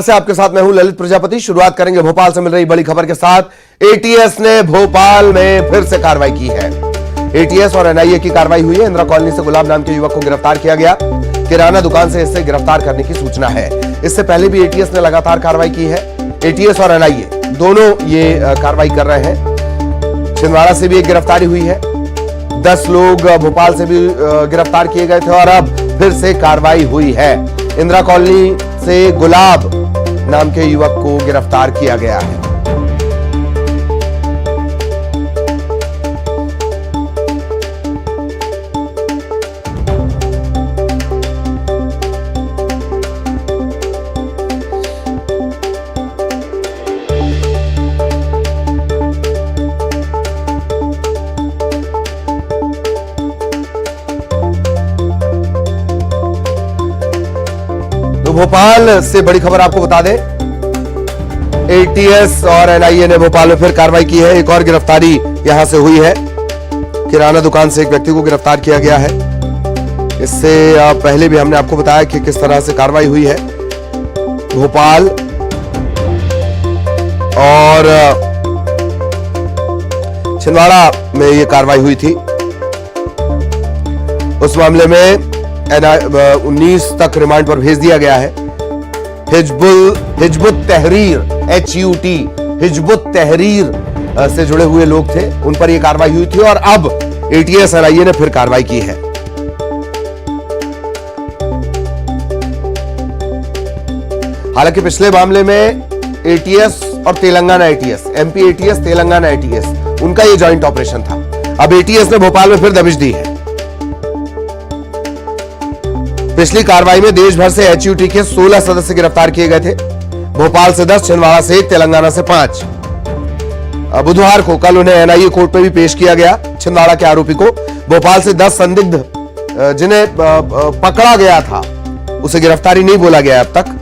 से आपके साथ मैं हूं ललित प्रजापति। शुरुआत करेंगे भोपाल से मिल रही बड़ी खबर के साथ। एटीएस ने भोपाल में फिर से कार्रवाई की है। एटीएस और एनआईए की कार्रवाई हुई है। इंदिरा कॉलोनी से गुलाब नाम के युवक को गिरफ्तार किया गया। किराना दुकान से इसे गिरफ्तार करने की सूचना है। इससे पहले भी एटीएस ने लगातार कार्रवाई की है। एटीएस और एनआईए दोनों ये कार्रवाई कर रहे हैं। छिंदवाड़ा से भी एक गिरफ्तारी हुई है। 10 लोग भोपाल से भी गिरफ्तार किए गए थे और अब फिर से कार्रवाई हुई है। इंदिरा कॉलोनी से गुलाब नाम के युवक को गिरफ्तार किया गया है। तो भोपाल से बड़ी खबर आपको बता दें, एटीएस और एनआईए ने भोपाल में फिर कार्रवाई की है। एक और गिरफ्तारी यहां से हुई है। किराना दुकान से एक व्यक्ति को गिरफ्तार किया गया है। इससे पहले भी हमने आपको बताया कि किस तरह से कार्रवाई हुई है। भोपाल और छिंदवाड़ा में यह कार्रवाई हुई थी। उस मामले में 19 तक रिमांड पर भेज दिया गया है। हिजबुत तहरीर HUT हिजबुत तहरीर से जुड़े हुए लोग थे, उन पर यह कार्रवाई हुई थी और अब एटीएस एनआईए ने फिर कार्रवाई की है। हालांकि पिछले मामले में एटीएस और Telangana ATS, MP ATS Telangana ATS, उनका यह जॉइंट ऑपरेशन था। अब एटीएस ने भोपाल में फिर दबिश दी है। पिछली कार्रवाई में देश भर से HUT के 16 सदस्य गिरफ्तार किए गए थे। भोपाल से 10, छिंदवाड़ा से 1, तेलंगाना से 5। बुधवार को कल उन्हें एनआईए कोर्ट में भी पेश किया गया। छिंदवाड़ा के आरोपी को भोपाल से 10 संदिग्ध जिन्हें पकड़ा गया था, उसे गिरफ्तारी नहीं बोला गया अब तक।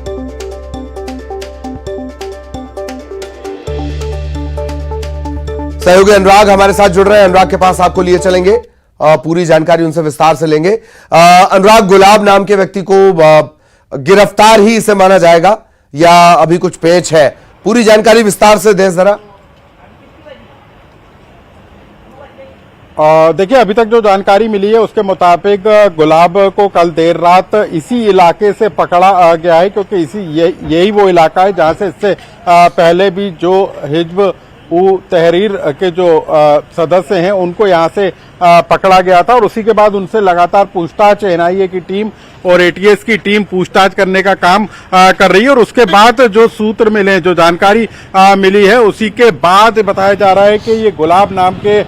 सहयोगी अनुराग हमारे साथ जुड़ रहे हैं। अनुराग के पास आपको लिए चलेंगे, पूरी जानकारी उनसे विस्तार से लेंगे। अनुराग, गुलाब नाम के व्यक्ति को गिरफ्तार ही इसे माना जाएगा या अभी कुछ पेच है? पूरी जानकारी विस्तार से दें जरा। देखिए, अभी तक जो जानकारी मिली है उसके मुताबिक गुलाब को कल देर रात इसी इलाके से पकड़ा गया है, क्योंकि यही वो इलाका है जहां से इससे पहले भी जो हिजब तहरीर के जो सदस्य हैं उनको यहां से पकड़ा गया था और उसी के बाद उनसे लगातार पूछताछ एनआईए की टीम और एटीएस की टीम पूछताछ करने का काम कर रही है। और उसके बाद जो सूत्र मिले, जो जानकारी मिली है, उसी के बाद बताया जा रहा है कि ये गुलाब नाम के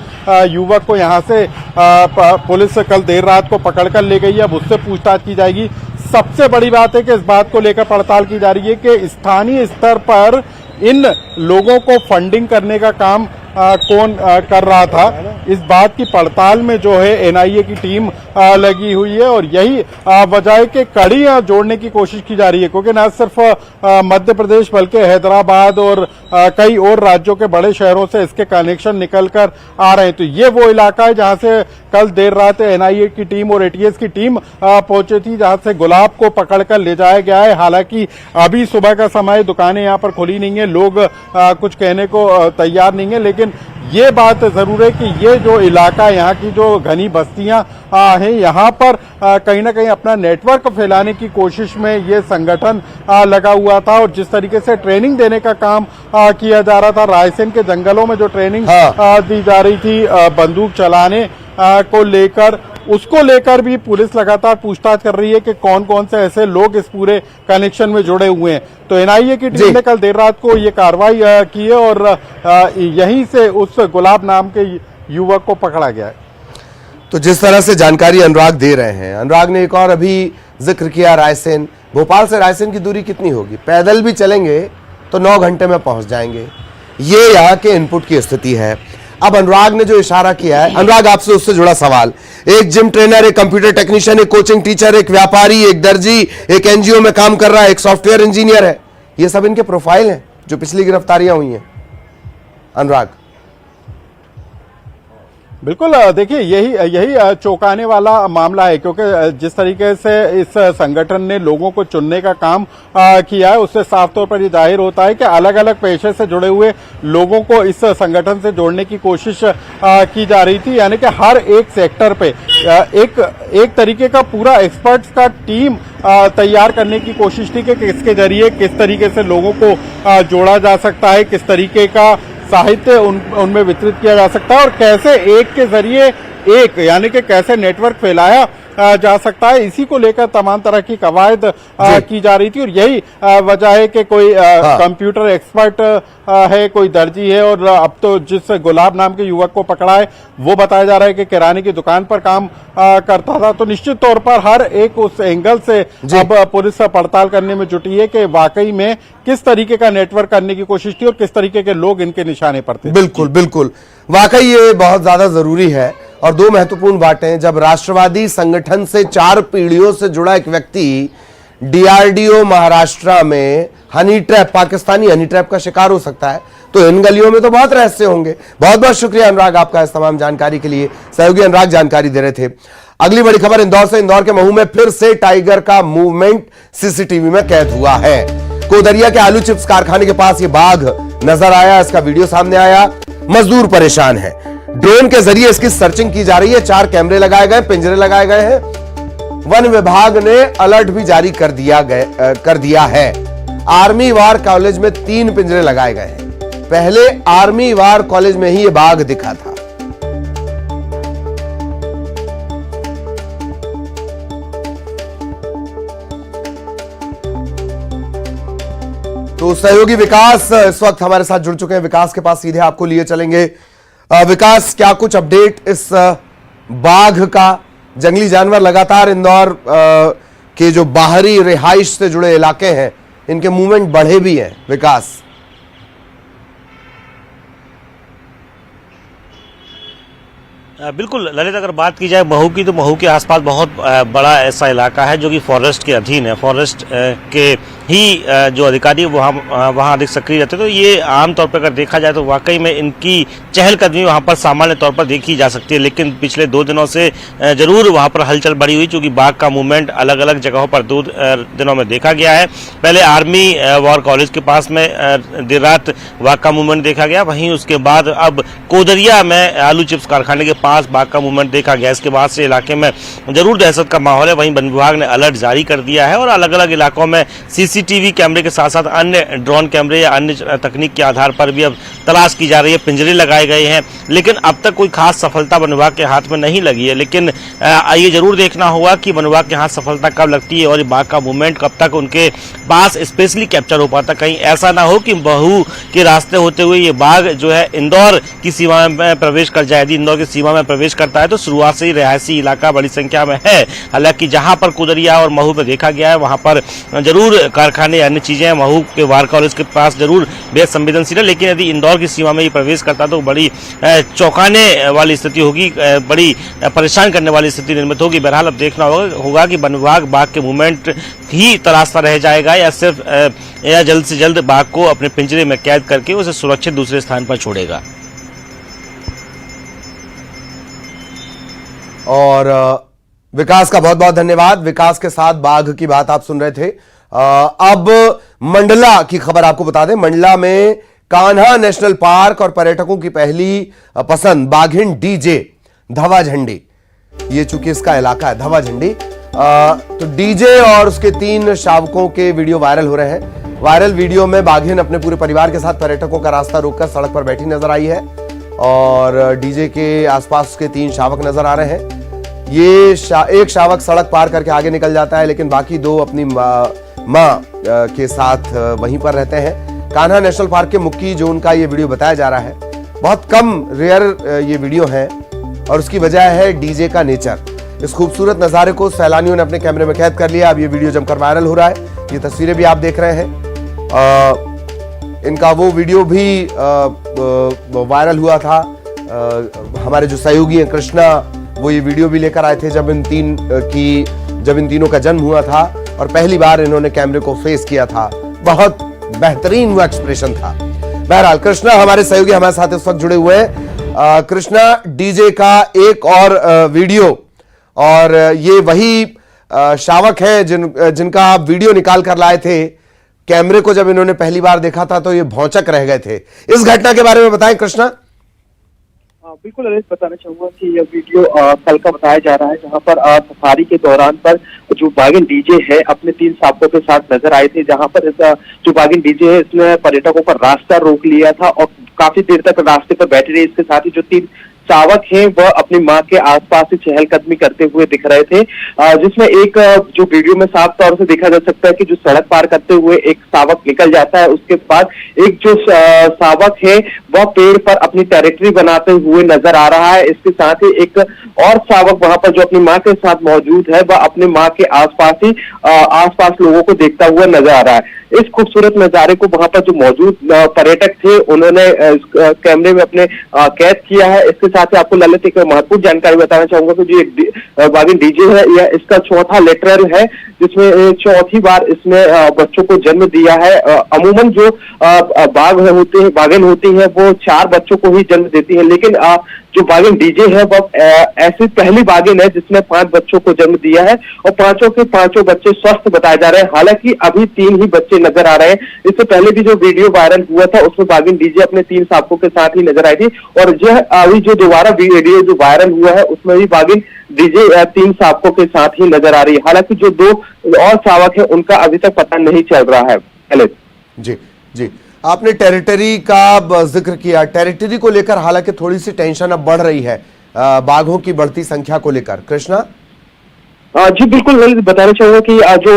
युवक को यहां से पुलिस कल देर रात को पकड़ कर ले गई है। अब उससे पूछताछ की जाएगी। सबसे बड़ी बात है कि इस बात को लेकर पड़ताल की जा रही है कि स्थानीय स्तर पर इन लोगों को फंडिंग करने का काम कौन कर रहा था। इस बात की पड़ताल में जो है एनआईए की टीम लगी हुई है और यही वजह है कि कड़ियां जोड़ने की कोशिश की जा रही है, क्योंकि न सिर्फ मध्य प्रदेश बल्कि हैदराबाद और कई और राज्यों के बड़े शहरों से इसके कनेक्शन निकल कर आ रहे हैं। तो ये वो इलाका है जहां से कल देर रात एनआईए की टीम और एटीएस की टीम पहुंची थी, जहां से गुलाब को पकड़कर ले जाया गया है। हालांकि अभी सुबह का समय, दुकानें यहां पर खुली नहीं है, लोग कुछ कहने को तैयार नहीं है, लेकिन ये बात जरूर है कि ये जो इलाका, यहाँ की जो घनी बस्तियां हैं, यहाँ पर कहीं ना कहीं अपना नेटवर्क फैलाने की कोशिश में ये संगठन लगा हुआ था। और जिस तरीके से ट्रेनिंग देने का काम किया जा रहा था, रायसेन के जंगलों में जो ट्रेनिंग दी जा रही थी बंदूक चलाने को लेकर, उसको लेकर भी पुलिस लगातार पूछताछ कर रही है कि कौन कौन से ऐसे लोग इस पूरे कनेक्शन में जुड़े हुए हैं। तो एनआईए की टीम ने कल देर रात को ये कार्रवाई की है और यहीं से उस गुलाब नाम के युवक को पकड़ा गया है। तो जिस तरह से जानकारी अनुराग दे रहे हैं, अनुराग ने एक और अभी जिक्र किया रायसेन। भोपाल से रायसेन की दूरी कितनी होगी? पैदल भी चलेंगे तो 9 घंटे में पहुंच जाएंगे। ये यहाँ के इनपुट की स्थिति है। अब अनुराग ने जो इशारा किया है, अनुराग आपसे उससे जुड़ा सवाल, एक जिम ट्रेनर, एक कंप्यूटर टेक्नीशियन, एक कोचिंग टीचर, एक व्यापारी, एक दर्जी, एक एनजीओ में काम कर रहा है, एक सॉफ्टवेयर इंजीनियर है, ये सब इनके प्रोफाइल हैं जो पिछली गिरफ्तारियां हुई हैं। अनुराग, बिल्कुल, देखिए यही चौंकाने वाला मामला है, क्योंकि जिस तरीके से इस संगठन ने लोगों को चुनने का काम किया है, उससे साफ तौर पर ये जाहिर होता है कि अलग अलग पेशे से जुड़े हुए लोगों को इस संगठन से जोड़ने की कोशिश की जा रही थी। यानी कि हर एक सेक्टर पे एक तरीके का पूरा एक्सपर्ट्स का टीम तैयार करने की कोशिश थी कि किसके जरिए किस तरीके से लोगों को जोड़ा जा सकता है, किस तरीके का साहित्य उनमें वितरित किया जा सकता है और कैसे एक के जरिए एक यानी कि कैसे नेटवर्क फैलाया जा सकता है। इसी को लेकर तमाम तरह की कवायद की जा रही थी और यही वजह है कि कोई कंप्यूटर एक्सपर्ट है, कोई दर्जी है और अब तो जिस गुलाब नाम के युवक को पकड़ा है वो बताया जा रहा है कि किराने की दुकान पर काम करता था। तो निश्चित तौर पर हर एक उस एंगल से अब पुलिस पड़ताल करने में जुटी है कि वाकई में किस तरीके का नेटवर्क करने की कोशिश थी और किस तरीके के लोग इनके निशाने पर थे। बिल्कुल बिल्कुल, वाकई ये बहुत ज्यादा जरूरी है। और दो महत्वपूर्ण बातें, जब राष्ट्रवादी संगठन से 4 पीढ़ियों से जुड़ा एक व्यक्ति डीआरडीओ महाराष्ट्र में honey trap, Pakistani honey trap का शिकार हो सकता है, तो इन गलियों में तो बहुत रहस्य होंगे। बहुत बहुत शुक्रिया अनुराग आपका इस तमाम जानकारी के लिए। सहयोगी अनुराग जानकारी दे रहे थे। अगली बड़ी खबर इंदौर से। इंदौर के महू में फिर से टाइगर का मूवमेंट सीसीटीवी में कैद हुआ है। कोदरिया के आलू चिप्स कारखाने के पास ये बाघ नजर आया, इसका वीडियो सामने आया। मजदूर परेशान है, ड्रोन के जरिए इसकी सर्चिंग की जा रही है। 4 कैमरे लगाए गए, पिंजरे लगाए गए हैं। वन विभाग ने अलर्ट भी जारी कर दिया है। आर्मी वार कॉलेज में 3 पिंजरे लगाए गए हैं। पहले आर्मी वार कॉलेज में ही ये बाघ दिखा था। तो सहयोगी विकास इस वक्त हमारे साथ जुड़ चुके हैं। विकास के पास सीधे आपको लिए चलेंगे। विकास, क्या कुछ अपडेट इस बाघ का? जंगली जानवर लगातार इंदौर के जो बाहरी रिहाइश से जुड़े इलाके हैं, इनके मूवमेंट बढ़े भी हैं। विकास, बिल्कुल ललित, अगर बात की जाए महू की, तो महू के आसपास बहुत बड़ा ऐसा इलाका है जो कि फॉरेस्ट के अधीन है। फॉरेस्ट के ही जो अधिकारी वहाँ अधिक सक्रिय रहते हैं। तो ये आमतौर पर अगर देखा जाए तो वाकई में इनकी चहलकदमी वहाँ पर सामान्य तौर पर देखी जा सकती है। लेकिन पिछले 2 दिनों से जरूर वहाँ पर हलचल बढ़ी हुई, चूँकि बाघ का मूवमेंट अलग अलग जगहों पर 2 दिनों में देखा गया है। पहले आर्मी वॉर कॉलेज के पास में देर रात बाघ का मूवमेंट देखा गया, वहीं उसके बाद अब कोदरिया में आलू चिप्स कारखाने के पास बाघ का मूवमेंट देखा गया। इसके बाद से इलाके में जरूर दहशत का माहौल है। वहीं वन विभाग ने अलर्ट जारी कर दिया है और अलग अलग इलाकों में सीसीटीवी कैमरे के साथ साथ अन्य ड्रोन कैमरे या अन्य तकनीक के आधार पर भी अब तलाश की जा रही है। पिंजरे लगाए गए हैं, लेकिन अब तक कोई खास सफलता वन विभाग के हाथ में नहीं लगी है। लेकिन ये जरूर देखना होगा कि वन विभाग के हाथ सफलता कब लगती है और बाघ का मूवमेंट कब तक उनके पास स्पेशली कैप्चर हो पाता। कहीं ऐसा ना हो कि महू के रास्ते होते हुए ये बाघ जो है इंदौर की सीमा में प्रवेश कर जाए। यदि इंदौर की सीमा में प्रवेश करता है तो शुरुआत से ही रिहायशी इलाका बड़ी संख्या में है। हालांकि जहां पर कुदरिया और महू में देखा गया है वहां पर जरूर कारखाने अन्य चीजें महू के वार कॉलेज के पास जरूर बेहद संवेदनशील है। लेकिन यदि इंदौर की सीमा में ये प्रवेश करता तो बड़ी चौंकाने वाली स्थिति होगी, बड़ी परेशान करने वाली स्थिति निर्मित होगी। बहरहाल अब देखना होगा कि वन विभाग बाघ के मूवमेंट ही तलाशता रह जाएगा या सिर्फ या जल्द से जल्द बाघ को अपने पिंजरे में कैद करके उसे सुरक्षित दूसरे स्थान पर छोड़ेगा। और विकास का बहुत बहुत धन्यवाद। विकास के साथ बाघ की बात आप सुन रहे थे। अब मंडला की खबर आपको बता दें। मंडला में कान्हा नेशनल पार्क और पर्यटकों की पहली पसंद बाघिन डीजे धवा झंडी, ये चूंकि इसका इलाका है धवा झंडी, तो डीजे और उसके 3 शावकों के वीडियो वायरल हो रहे हैं। वायरल वीडियो में बाघिन अपने पूरे परिवार के साथ पर्यटकों का रास्ता रोककर सड़क पर बैठी नजर आई है और डीजे के आसपास उसके 3 शावक नजर आ रहे हैं। ये एक शावक सड़क पार करके आगे निकल जाता है, लेकिन बाकी 2 अपनी माँ के साथ वहीं पर रहते हैं। कान्हा नेशनल पार्क के मुख्य जोन का ये वीडियो बताया जा रहा है। बहुत कम रेयर ये वीडियो है और उसकी वजह है डीजे का नेचर। इस खूबसूरत नजारे को सैलानियों ने अपने कैमरे में कैद कर लिया। अब ये वीडियो जमकर वायरल हो रहा है। ये तस्वीरें भी आप देख रहे हैं। इनका वो वीडियो भी वायरल हुआ था। हमारे जो सहयोगी हैं कृष्णा, वो ये वीडियो भी लेकर आए थे जब इन तीनों का जन्म हुआ था और पहली बार इन्होंने कैमरे को फेस किया था। बहुत बेहतरीन वो एक्सप्रेशन था। बहरहाल कृष्णा हमारे सहयोगी हमारे साथ इस वक्त जुड़े हुए हैं। कृष्णा, डीजे का एक और वीडियो, और ये वही शावक है जिनका आप वीडियो निकाल कर लाए थे। कैमरे को जब इन्होंने पहली बार देखा था तो ये भौचक रह गए थे। इस घटना के बारे में बताएं कृष्णा। बिल्कुल ललित, बताना चाहूंगा कि यह वीडियो कल का बताया जा रहा है, जहां पर सफारी के दौरान पर जो बागिन डीजे है अपने 3 शावकों के साथ नजर आए थे, जहां पर जो बागिन डीजे है इसने पर्यटकों पर रास्ता रोक लिया था और काफी देर तक रास्ते पर बैठे रहे। इसके साथ ही जो 3 शावक हैं वह अपनी मां के आसपास से चहलकदमी करते हुए दिख रहे थे, जिसमें एक जो वीडियो में साफ तौर से देखा जा सकता है कि जो सड़क पार करते हुए एक शावक निकल जाता है, उसके बाद एक जो शावक है वह पेड़ पर अपनी टेरिटरी बनाते हुए नजर आ रहा है। इसके साथ ही एक और शावक वहां पर जो अपनी मां के साथ मौजूद है वह अपनी मां के आसपास लोगों को देखता हुआ नजर आ रहा है। इस खूबसूरत नजारे को वहां पर जो मौजूद पर्यटक थे उन्होंने कैमरे में अपने कैद किया है। इसके साथ ही आपको ललित एक महत्वपूर्ण जानकारी बताना चाहूंगा कि जो एक बागिन डीजे है यह इसका चौथा लेटरल है, जिसमें चौथी बार इसने बच्चों को जन्म दिया है। अमूमन जो बागिन होती है वो 4 बच्चों को ही जन्म देती है, लेकिन जो बागिन डीजे है वह ऐसी पहली बागिन है जिसने 5 बच्चों को जन्म दिया है और 5 के 5 बच्चे स्वस्थ बताए जा रहे हैं। हालांकि अभी 3 ही बच्चे नजर आ रहे हैं। इससे पहले भी जो वीडियो वायरल हुआ था उसमें बागिन डीजे अपने 3 शावकों के साथ ही नजर आई थी, और यह अभी जो दोबारा वीडियो जो वायरल हुआ है उसमें भी बागिन डीजे 3 शावकों के साथ ही नजर आ रही है। हालांकि जो 2 और शावक है उनका अभी तक पता नहीं चल रहा है। जी जी, आपने टेरिटरी का जिक्र किया। टेरिटरी को लेकर हालांकि थोड़ी सी टेंशन अब बढ़ रही है बाघों की बढ़ती संख्या को लेकर। कृष्णा जी बिल्कुल ललित, बताना चाहूंगा कि जो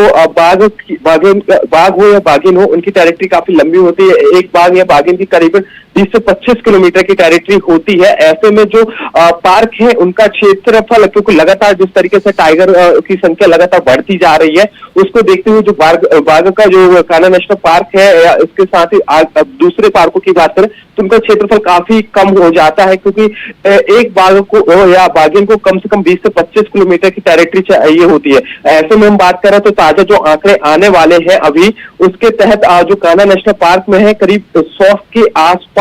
बाघ हो या बाघिन हो उनकी टेरिटरी काफी लंबी होती है। एक बाघ या बाघिन की करीबन 20 से 25 किलोमीटर की टेरिटरी होती है। ऐसे में जो पार्क है उनका क्षेत्रफल, क्योंकि लगातार जिस तरीके से टाइगर की संख्या लगातार बढ़ती जा रही है, उसको देखते हुए जो बाघ का जो कान्हा नेशनल पार्क है या इसके साथ ही दूसरे पार्कों की बात करें तो उनका क्षेत्रफल काफी कम हो जाता है, क्योंकि एक बाघ को या बाघिन को कम से कम 20 से 25 किलोमीटर की टेरिटरी चाहिए होती है। ऐसे में हम बात करें तो ताजा जो आंकड़े आने वाले हैं अभी, उसके तहत जो कान्हा नेशनल पार्क में है करीब 100 के आसपास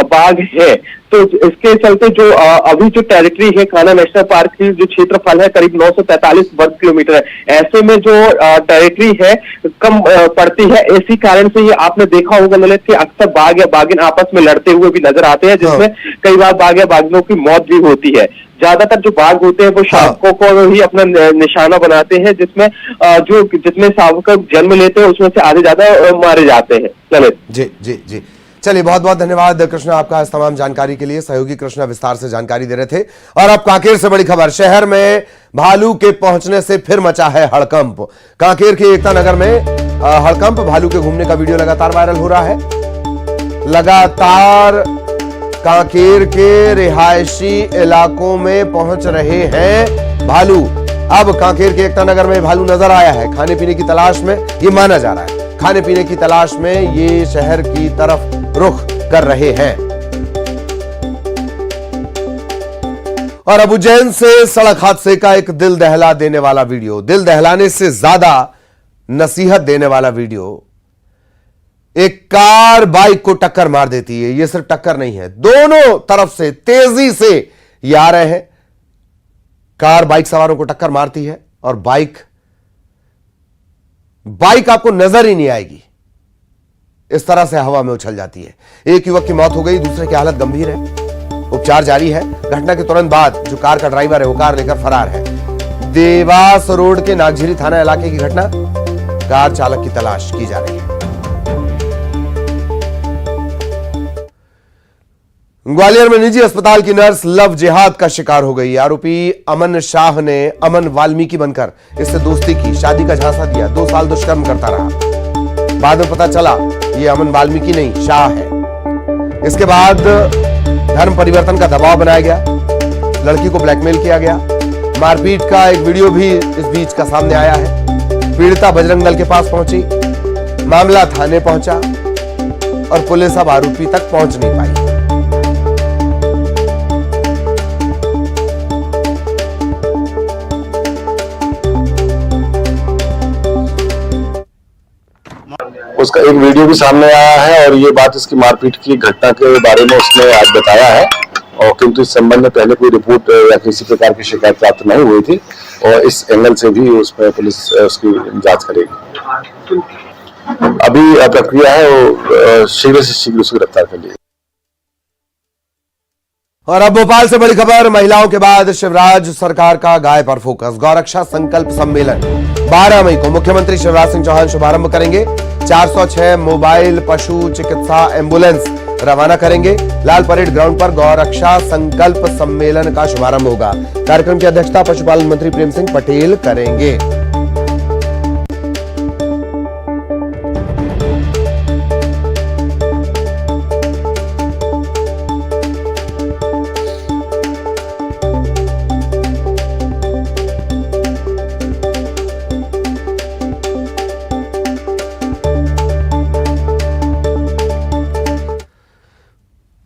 बाघ है। तो इसके चलते जो अभी जो टेरिटरी है कान्हा नेशनल पार्क की जो क्षेत्रफल है करीब 943 वर्ग किलोमीटर है। ऐसे में जो टेरिटरी है कम पड़ती है। इसी कारण से ये आपने देखा होगा ललित कि अक्सर बाघ या बाघिन आपस में लड़ते हुए भी नजर आते हैं, जिसमें कई बार बाघ या बाघिनों की मौत भी होती है। ज्यादातर जो बाघ होते हैं वो शावकों को ही अपना निशाना बनाते हैं, जिसमें जो जितने शावक जन्म लेते हैं उसमें से आधे ज्यादा मारे जाते हैं। ललित जी जी जी, चलिए बहुत बहुत धन्यवाद कृष्णा आपका इस तमाम जानकारी के लिए। सहयोगी कृष्णा विस्तार से जानकारी दे रहे थे। और अब कांकेर से बड़ी खबर, शहर में भालू के पहुंचने से फिर मचा है हड़कंप। कांकेर के एकता नगर में हड़कंप, भालू के घूमने का वीडियो लगातार वायरल हो रहा है। लगातार कांकेर के रिहायशी इलाकों में पहुंच रहे हैं भालू। अब कांकेर के एकता नगर में भालू नजर आया है खाने पीने की तलाश में। ये माना जा रहा है खाने पीने की तलाश में ये शहर की तरफ रुख कर रहे हैं। और अब उज्जैन से सड़क हादसे का एक दिल दहला देने वाला वीडियो, दिल दहलाने से ज्यादा नसीहत देने वाला वीडियो। एक कार बाइक को टक्कर मार देती है। यह सिर्फ टक्कर नहीं है, दोनों तरफ से तेजी से ये आ रहे हैं। कार बाइक सवारों को टक्कर मारती है और बाइक आपको नजर ही नहीं आएगी, इस तरह से हवा में उछल जाती है। एक युवक की मौत हो गई, दूसरे की हालत गंभीर है, उपचार जारी है। घटना के तुरंत बाद जो कार का ड्राइवर है वो कार लेकर फरार है। देवास रोड के नागझिरी थाना इलाके की घटना, कार चालक की तलाश की जा रही है। ग्वालियर में निजी अस्पताल की नर्स लव जिहाद का शिकार हो गई। आरोपी अमन शाह ने अमन वाल्मीकि बनकर इससे दोस्ती की, शादी का झांसा दिया, 2 साल दुष्कर्म करता रहा। बाद में पता चला ये अमन वाल्मीकि नहीं, शाह है। इसके बाद धर्म परिवर्तन का दबाव बनाया गया, लड़की को ब्लैकमेल किया गया। मारपीट का एक वीडियो भी इस बीच का सामने आया है। पीड़िता बजरंग दल के पास पहुंची, मामला थाने पहुंचा और पुलिस अब आरोपी तक पहुंच नहीं पाई। उसका एक वीडियो भी सामने आया है और ये बात इसकी मारपीट की घटना के बारे में उसने आज बताया है। और किंतु इस संबंध में पहले कोई रिपोर्ट या किसी प्रकार की शिकायत प्राप्त नहीं हुई थी और इस एंगल से भी उसमें पुलिस उसकी जांच करेगी। अभी प्रक्रिया है वो शीघ्र से शीघ्र उसको गिरफ्तार कर लिया। और अब भोपाल से बड़ी खबर, महिलाओं के बाद शिवराज सरकार का गाय पर फोकस। गौरक्षा संकल्प सम्मेलन 12 मई को मुख्यमंत्री शिवराज सिंह चौहान शुभारंभ करेंगे। 406 मोबाइल पशु चिकित्सा एम्बुलेंस रवाना करेंगे। लाल परेड ग्राउंड पर गौरक्षा संकल्प सम्मेलन का शुभारंभ होगा। कार्यक्रम की अध्यक्षता पशुपालन मंत्री प्रेम सिंह पटेल करेंगे।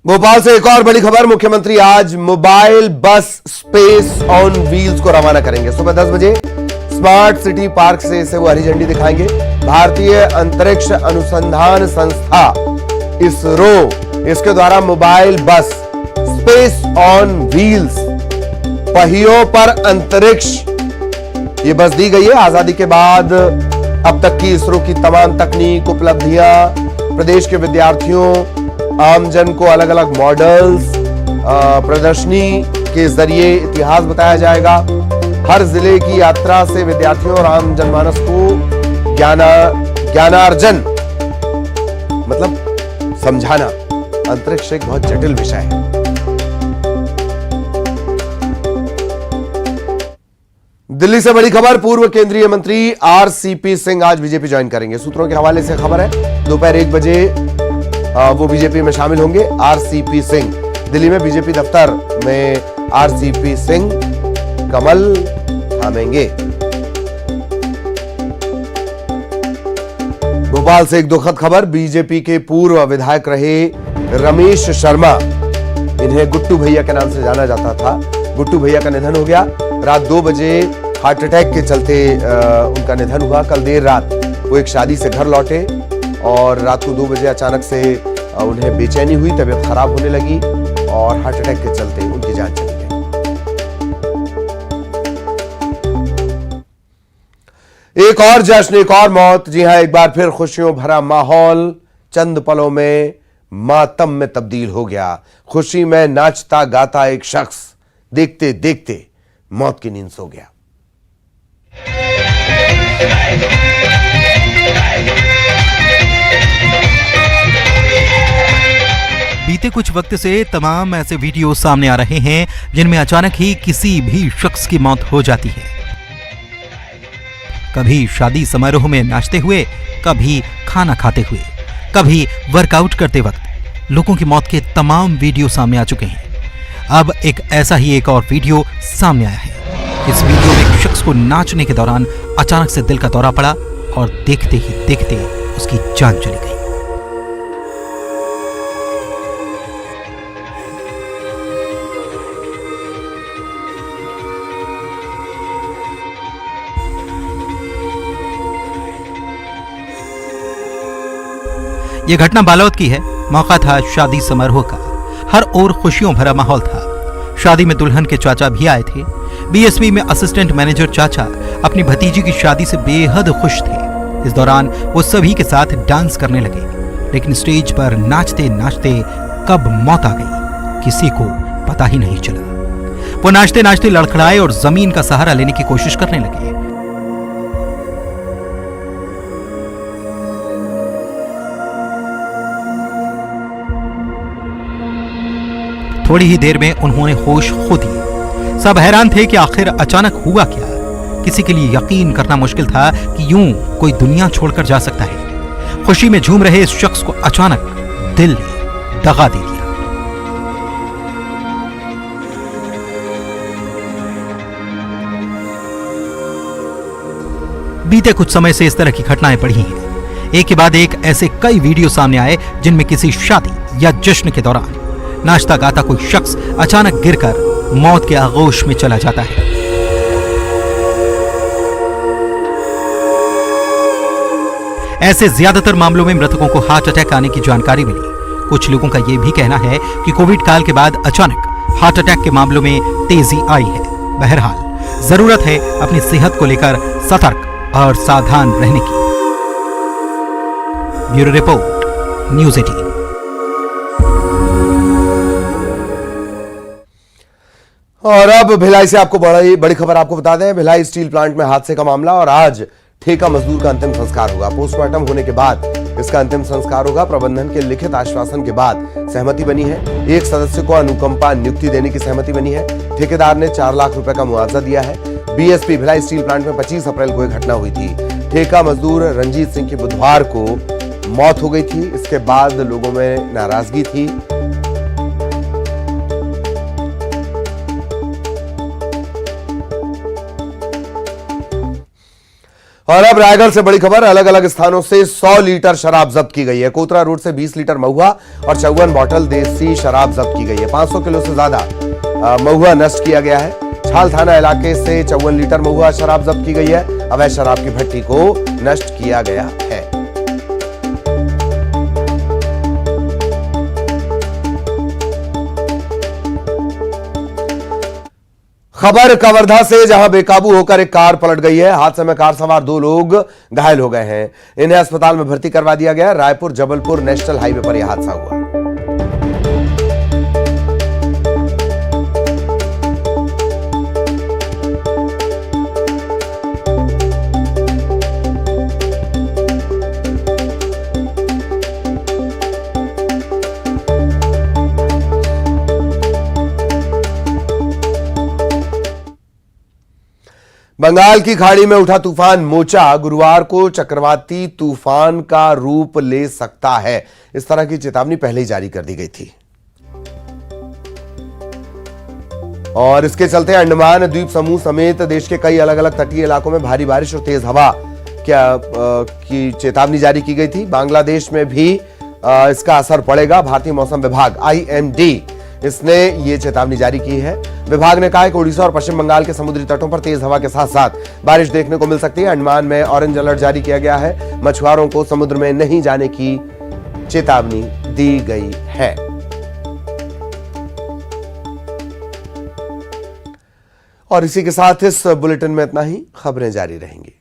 भोपाल से एक और बड़ी खबर, मुख्यमंत्री आज मोबाइल बस स्पेस ऑन व्हील्स को रवाना करेंगे। सुबह 10 बजे स्मार्ट सिटी पार्क से इसे वो हरी झंडी दिखाएंगे। भारतीय अंतरिक्ष अनुसंधान संस्था इसरो इसके द्वारा मोबाइल बस स्पेस ऑन व्हील्स, पहियों पर अंतरिक्ष, ये बस दी गई है। आजादी के बाद अब तक की इसरो की तमाम तकनीक उपलब्धियां, प्रदेश के विद्यार्थियों आमजन को अलग अलग मॉडल्स प्रदर्शनी के जरिए इतिहास बताया जाएगा। हर जिले की यात्रा से विद्यार्थियों और आम जनमानस को ज्ञानार्जन मतलब समझाना। अंतरिक्ष एक बहुत जटिल विषय है। दिल्ली से बड़ी खबर, पूर्व केंद्रीय मंत्री आरसीपी सिंह आज बीजेपी ज्वाइन करेंगे। सूत्रों के हवाले से खबर है दोपहर 1 बजे वो बीजेपी में शामिल होंगे। आरसीपी सिंह दिल्ली में बीजेपी दफ्तर में आरसीपी सिंह कमल थामेंगे। भोपाल से एक दुखद खबर, बीजेपी के पूर्व विधायक रहे रमेश शर्मा, इन्हें गुट्टू भैया के नाम से जाना जाता था, गुट्टू भैया का निधन हो गया। रात 2 बजे हार्ट अटैक के चलते उनका निधन हुआ। कल देर रात वो एक शादी से घर लौटे और रात को 2 बजे अचानक से उन्हें बेचैनी हुई, तबीयत खराब होने लगी और हार्ट अटैक के चलते उनकी जान चली गई। एक और जश्न, एक और मौत। जी हां, एक बार फिर खुशियों भरा माहौल चंद पलों में मातम में तब्दील हो गया। खुशी में नाचता गाता एक शख्स देखते देखते मौत की नींद सो गया। बीते कुछ वक्त से तमाम ऐसे वीडियो सामने आ रहे हैं जिनमें अचानक ही किसी भी शख्स की मौत हो जाती है। कभी शादी समारोह में नाचते हुए, कभी खाना खाते हुए, कभी वर्कआउट करते वक्त। लोगों की मौत के तमाम वीडियो सामने आ चुके हैं। अब एक ऐसा ही एक और वीडियो सामने आया है। इस वीडियो में एक शख्स को नाचने के दौरान अचानक से दिल का दौरा पड़ा और देखते ही देखते उसकी जान चली गई। यह घटना बालोद की है। मौका था शादी समारोह का। हर ओर खुशियों भरा माहौल था। शादी में दुल्हन के चाचा भी आए थे। बीएसपी में असिस्टेंट मैनेजर चाचा अपनी भतीजी की शादी से बेहद खुश थे। इस दौरान वो सभी के साथ डांस करने लगे, लेकिन स्टेज पर नाचते नाचते कब मौत आ गई किसी को पता ही नहीं चला। वो नाचते नाचते लड़खड़ाए और जमीन का सहारा लेने की कोशिश करने लगे। थोड़ी ही देर में उन्होंने होश खो दिए। सब हैरान थे कि आखिर अचानक हुआ क्या। किसी के लिए यकीन करना मुश्किल था कि यूं कोई दुनिया छोड़कर जा सकता है। खुशी में झूम रहे इस शख्स को अचानक दिल ने दगा दे दिया। बीते कुछ समय से इस तरह की घटनाएं बढ़ी हैं। एक के बाद एक ऐसे कई वीडियो सामने आए जिनमें किसी शादी या जश्न के दौरान नाचता गाता कोई शख्स अचानक गिरकर मौत के आगोश में चला जाता है। ऐसे ज्यादातर मामलों में मृतकों को हार्ट अटैक आने की जानकारी मिली। कुछ लोगों का यह भी कहना है कि कोविड काल के बाद अचानक हार्ट अटैक के मामलों में तेजी आई है। बहरहाल जरूरत है अपनी सेहत को लेकर सतर्क और सावधान रहने की। Bureau report, news 18। और अब भिलाई से आपको बड़ी खबर आपको बता दें। भिलाई स्टील प्लांट में हादसे का मामला और आज ठेका मजदूर का अंतिम संस्कार होगा। पोस्टमार्टम होने के बाद इसका अंतिम संस्कार होगा। प्रबंधन के लिखित आश्वासन के बाद सहमति बनी है। एक सदस्य को अनुकंपा नियुक्ति देने की सहमति बनी है। ठेकेदार ने 4 लाख रुपए का मुआवजा दिया है। बीएसपी भिलाई स्टील प्लांट में 25 अप्रैल को यह घटना हुई थी। ठेका मजदूर रंजीत सिंह की बुधवार को मौत हो गई थी। इसके बाद लोगों में नाराजगी थी। और अब रायगढ़ से बड़ी खबर। अलग अलग स्थानों से 100 लीटर शराब जब्त की गई है। कोतरा रोड से 20 लीटर महुआ और 54 बोतल देसी शराब जब्त की गई है। 500 किलो से ज्यादा महुआ नष्ट किया गया है। छाल थाना इलाके से 54 लीटर महुआ शराब जब्त की गई है। अवैध शराब की भट्टी को नष्ट किया गया है। खबर कवर्धा से, जहां बेकाबू होकर एक कार पलट गई है। हादसे में कार सवार 2 लोग घायल हो गए हैं। इन्हें अस्पताल में भर्ती करवा दिया गया। रायपुर जबलपुर नेशनल हाईवे पर यह हादसा हुआ। बंगाल की खाड़ी में उठा तूफान मोचा गुरुवार को चक्रवाती तूफान का रूप ले सकता है। इस तरह की चेतावनी पहले ही जारी कर दी गई थी। और इसके चलते अंडमान द्वीप समूह समेत देश के कई अलग अलग तटीय इलाकों में भारी बारिश और तेज हवा की चेतावनी जारी की गई थी। बांग्लादेश में भी इसका असर पड़ेगा। भारतीय मौसम विभाग IMD इसने ये चेतावनी जारी की है। विभाग ने कहा है कि उड़ीसा और पश्चिम बंगाल के समुद्री तटों पर तेज हवा के साथ साथ बारिश देखने को मिल सकती है। अंडमान में ऑरेंज अलर्ट जारी किया गया है। मछुआरों को समुद्र में नहीं जाने की चेतावनी दी गई है। और इसी के साथ इस बुलेटिन में इतना ही। खबरें जारी रहेंगी।